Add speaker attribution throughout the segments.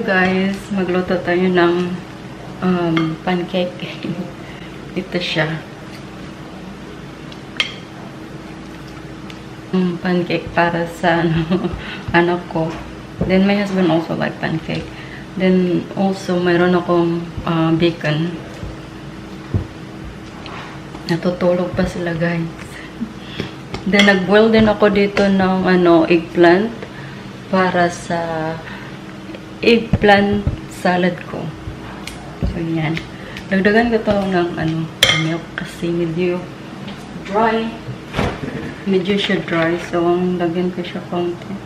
Speaker 1: guys, magluto tayo ng pancake. Ito siya. Pancake para sa anak ko. Then my husband also like pancake. Then also mayroon akong bacon. Natutulog pa sila guys. Then nag-boil din ako dito ng eggplant para sa eggplant salad ko. So, yan. Dagdagan ko to ng milk kasi medyo dry. Medyo siya dry. So, ang lagyan ko siya konti.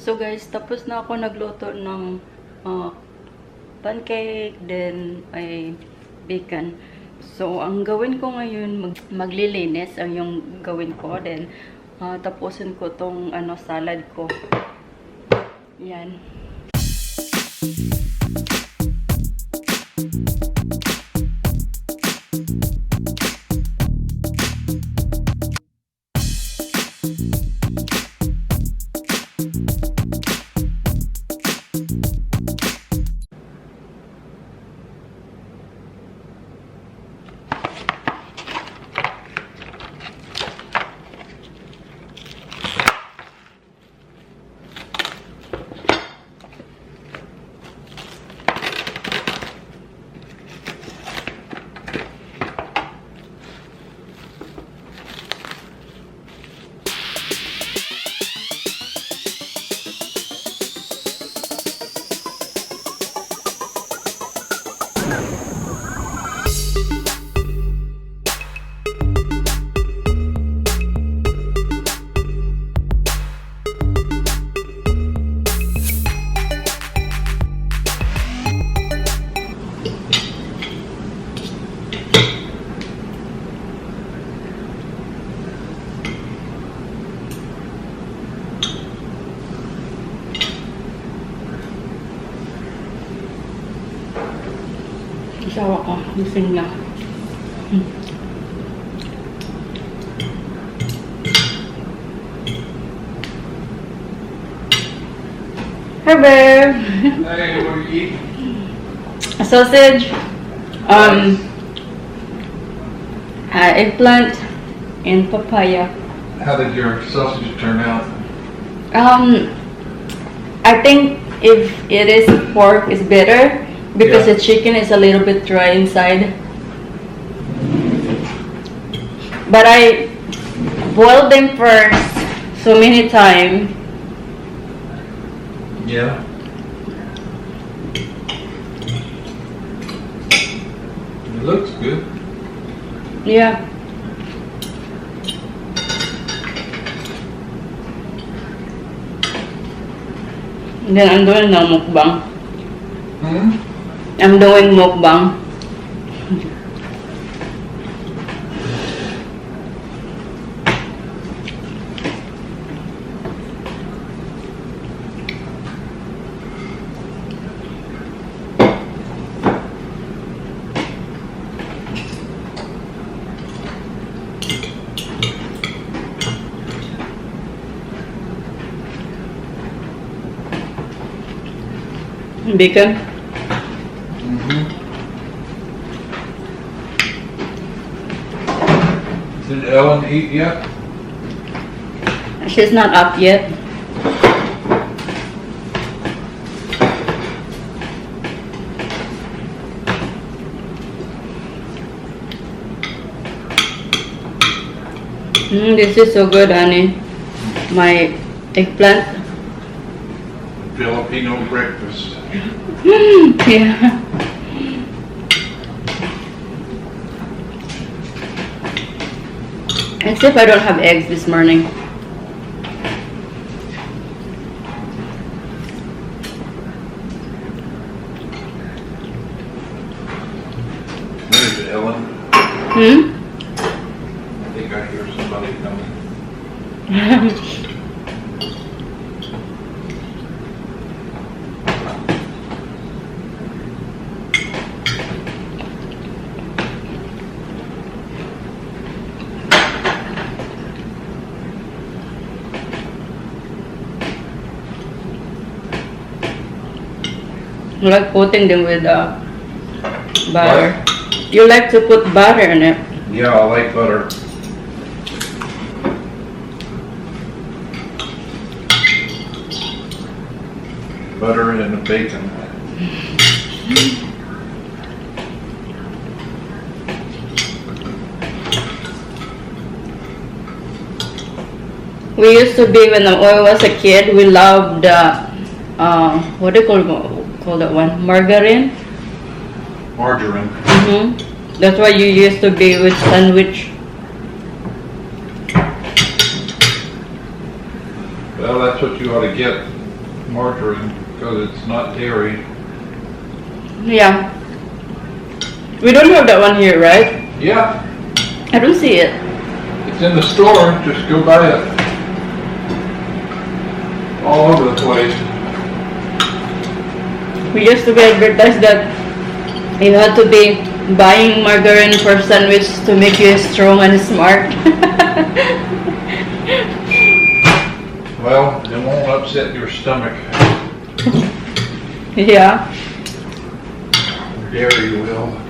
Speaker 1: So guys, tapos na ako nagluto ng pancake, then ay bacon. So, ang gawin ko ngayon, maglilinis ang yung gawin ko. Then, tapusin ko tong salad ko. Yan. ako. Gising na. Hi, babe.
Speaker 2: Hey, what are you eating?
Speaker 1: A sausage, eggplant, and papaya.
Speaker 2: How did your sausage turn out?
Speaker 1: I think if it is pork, it's better because
Speaker 2: Yeah.
Speaker 1: the chicken is a little bit dry inside. But I boiled them first so many times.
Speaker 2: Yeah. It looks good.
Speaker 1: Yeah. And then I'm doing now mukbang.
Speaker 2: Hmm?
Speaker 1: I'm doing mukbang. Bacon.
Speaker 2: Mm-hmm. Did Ellen eat yet?
Speaker 1: She's not up yet. This is so good, honey. My eggplant.
Speaker 2: Filipino breakfast.
Speaker 1: Yeah. As if I don't have eggs this morning.
Speaker 2: There's Ellen.
Speaker 1: Hmm?
Speaker 2: I think I hear somebody coming.
Speaker 1: You like putting them with butter.
Speaker 2: What?
Speaker 1: You like to put butter in it.
Speaker 2: Yeah, I like butter. Butter and the bacon.
Speaker 1: We used to be when I was a kid. We loved what do you call that one? Margarine.
Speaker 2: Margarine.
Speaker 1: That's why you used to be with sandwich.
Speaker 2: Well, that's what you ought to get, margarine, because it's not dairy.
Speaker 1: Yeah. We don't have that one here, right?
Speaker 2: Yeah,
Speaker 1: I don't see it.
Speaker 2: it's in the store, just go buy it. All over the place.
Speaker 1: We used to be advertised that you had to be buying margarine for sandwich to make you strong and smart.
Speaker 2: Well, it won't upset your stomach.
Speaker 1: Yeah.
Speaker 2: Dairy will.